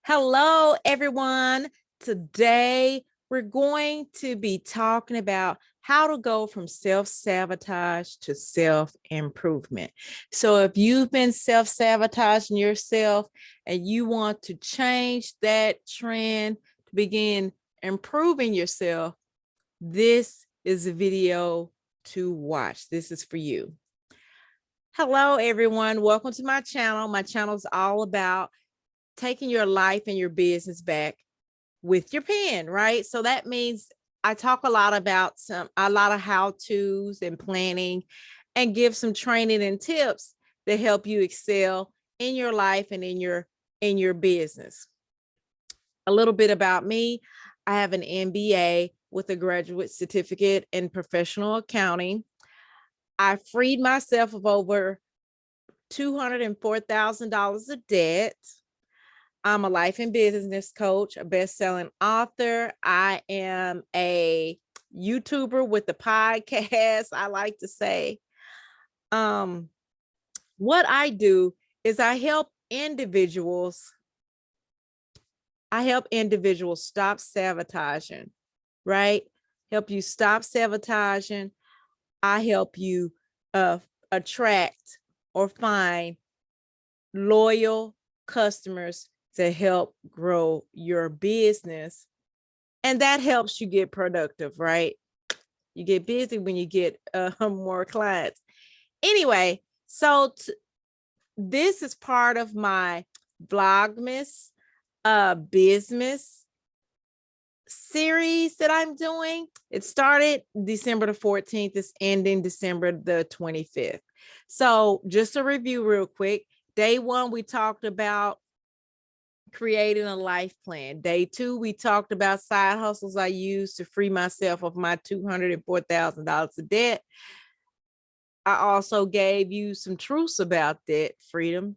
Hello, everyone. Today, we're going to be talking about how to go from self-sabotage to self-improvement. So if you've been self-sabotaging yourself and you want to change that trend to begin improving yourself, this is a video to watch. This is for you. Hello, everyone. Welcome to my channel. My channel is all about taking your life and your business back with your pen, right? So that means I talk a lot about a lot of how-tos and planning and give some training and tips that help you excel in your life and in your business. A little bit about me. I have an MBA with a graduate certificate in professional accounting. I freed myself of over $204,000 of debt. I'm a life and business coach, a best-selling author. I am a YouTuber with the podcast, I like to say. What I do is I help individuals stop sabotaging, right? Help you stop sabotaging. I help you attract or find loyal customers to help grow your business. And that helps you get productive, right? You get busy when you get more clients. Anyway, so this is part of my Vlogmas Bizmas series that I'm doing. It started December the 14th. It's ending December the 25th. So just a review real quick. Day one, we talked about creating a life plan. Day two, we talked about side hustles I used to free myself of my $204,000 of debt. I also gave you some truths about debt freedom.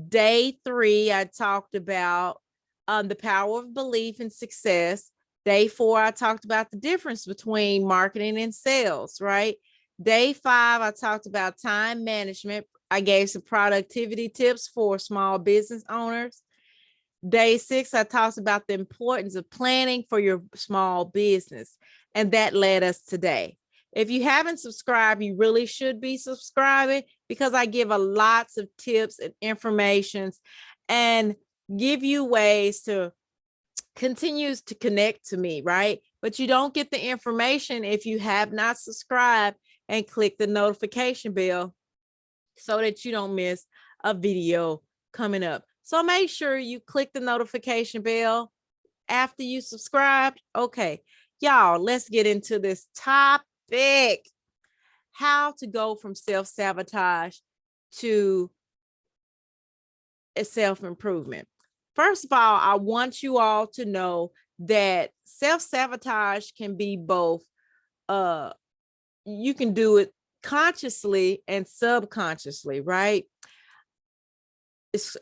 Day three, I talked about the power of belief and success. Day four, I talked about the difference between marketing and sales, right? Day five, I talked about time management. I gave some productivity tips for small business owners. Day six, I talked about the importance of planning for your small business. And that led us today. If you haven't subscribed, you really should be subscribing because I give a lots of tips and informations and give you ways to continue to connect to me, right? But you don't get the information if you have not subscribed and click the notification bell so that you don't miss a video coming up. So make sure you click the notification bell after you subscribed. Okay, y'all, let's get into this topic. How to go from self-sabotage to a self-improvement. First of all, I want you all to know that self-sabotage can be both, you can do it consciously and subconsciously, right?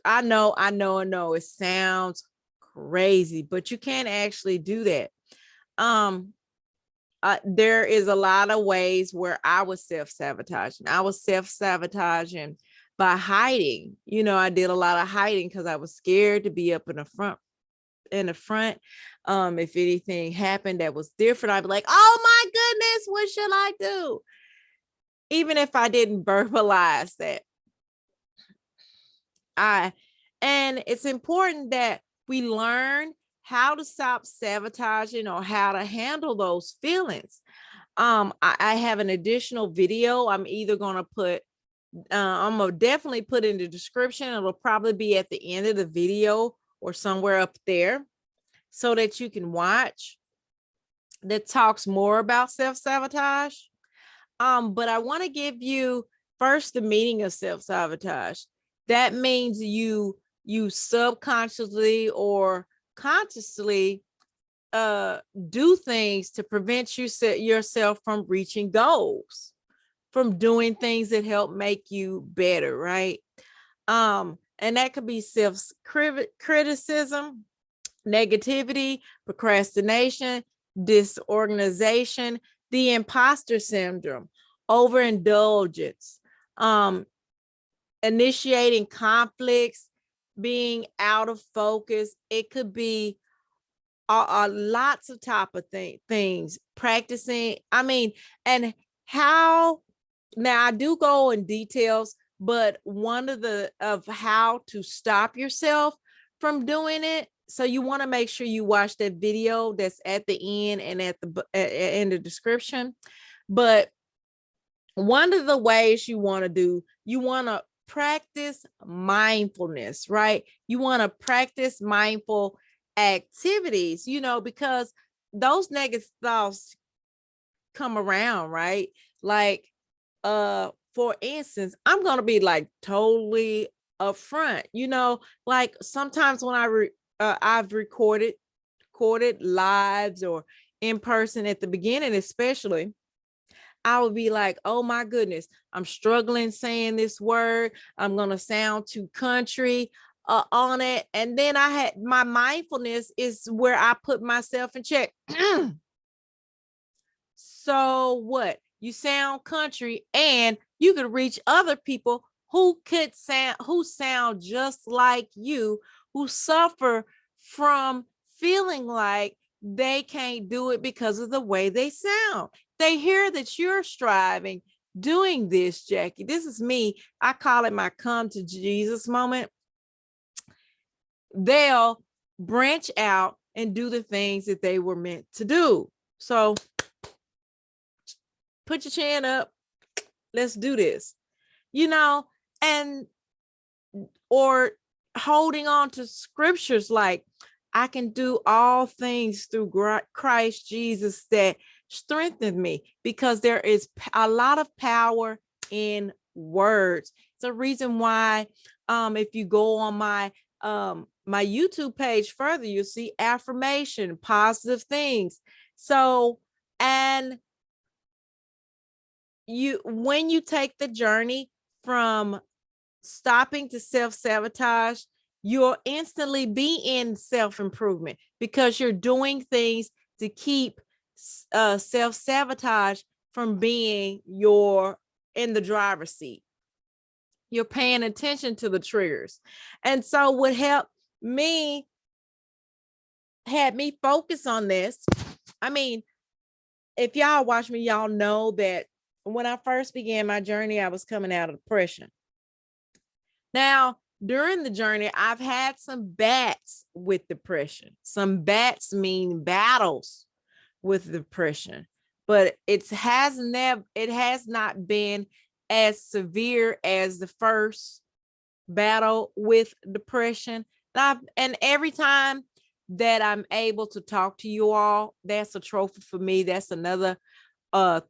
I know, it sounds crazy, but you can't actually do that. There is a lot of ways where I was self-sabotaging. I was self-sabotaging by hiding. I did a lot of hiding because I was scared to be up in the front. If anything happened that was different, I'd be like, oh my goodness, what should I do? Even if I didn't verbalize that. And it's important that we learn how to stop sabotaging or how to handle those feelings. I have an additional video. I'm either going to put, I'm going to definitely put in the description. It'll probably be at the end of the video or somewhere up there so that you can watch, that talks more about self-sabotage. But I want to give you first the meaning of self-sabotage. That means you subconsciously or consciously do things to prevent yourself from reaching goals, from doing things that help make you better, right? And that could be self-criticism, negativity, procrastination, disorganization, the imposter syndrome, overindulgence, initiating conflicts, being out of focus. It could be lots of type of things, practicing. I mean, and how, now I do go in details, but one of how to stop yourself from doing it. So you want to make sure you watch that video that's at the end and in the description. But one of the ways you want to practice mindfulness, right? You want to practice mindful activities, because those negative thoughts come around, right? Like, for instance, I'm going to be like totally upfront, like sometimes when I've recorded lives or in person at the beginning, especially, I would be like, oh my goodness, I'm struggling saying this word. I'm going to sound too country on it. And then I had my mindfulness is where I put myself in check. So what? You sound country and you could reach other people who sound just like you, who suffer from feeling like they can't do it because of the way they sound. They hear that you're striving, doing this, Jackie. This is me. I call it my come to Jesus moment. They'll branch out and do the things that they were meant to do. So put your chin up. Let's do this, and or holding on to scriptures like, I can do all things through Christ Jesus that strengthened me, because there is a lot of power in words. It's a reason why, if you go on my YouTube page further, you'll see affirmation, positive things. So, and when you take the journey from stopping to self-sabotage, you'll instantly be in self-improvement, because you're doing things to keep self-sabotage from being in the driver's seat. You're paying attention to the triggers. And so what had me focus on this, I mean, if y'all watch me, y'all know that when I first began my journey, I was coming out of depression. Now, during the journey, I've had some bats with depression. Some bats mean battles with depression, but it has not been as severe as the first battle with depression. And every time that I'm able to talk to you all, that's a trophy for me. That's another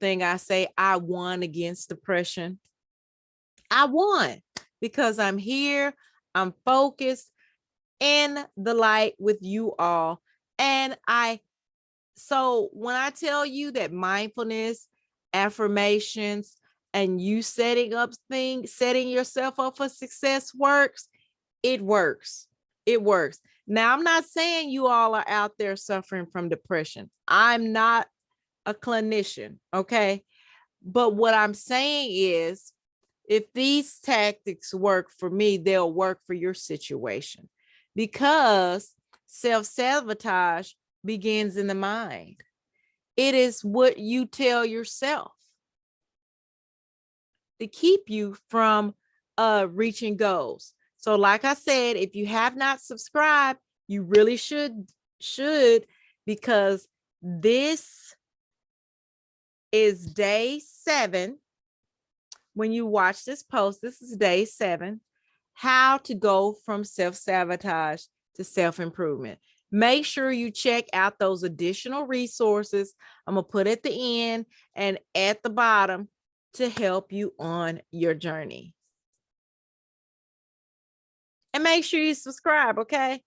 thing I say. I won against depression. I won because I'm here, I'm focused in the light with you all. And so when I tell you that mindfulness, affirmations, and you setting yourself up for success works, it works. It works. Now, I'm not saying you all are out there suffering from depression. I'm not a clinician, okay? But what I'm saying is, if these tactics work for me, they'll work for your situation, because self-sabotage begins in the mind. It is what you tell yourself to keep you from reaching goals. So like I said, if you have not subscribed, you really should, because this is day 7. When you watch this post, this is day 7, how to go from self-sabotage to self-improvement. Make sure you check out those additional resources I'm going to put at the end and at the bottom to help you on your journey. And make sure you subscribe, okay?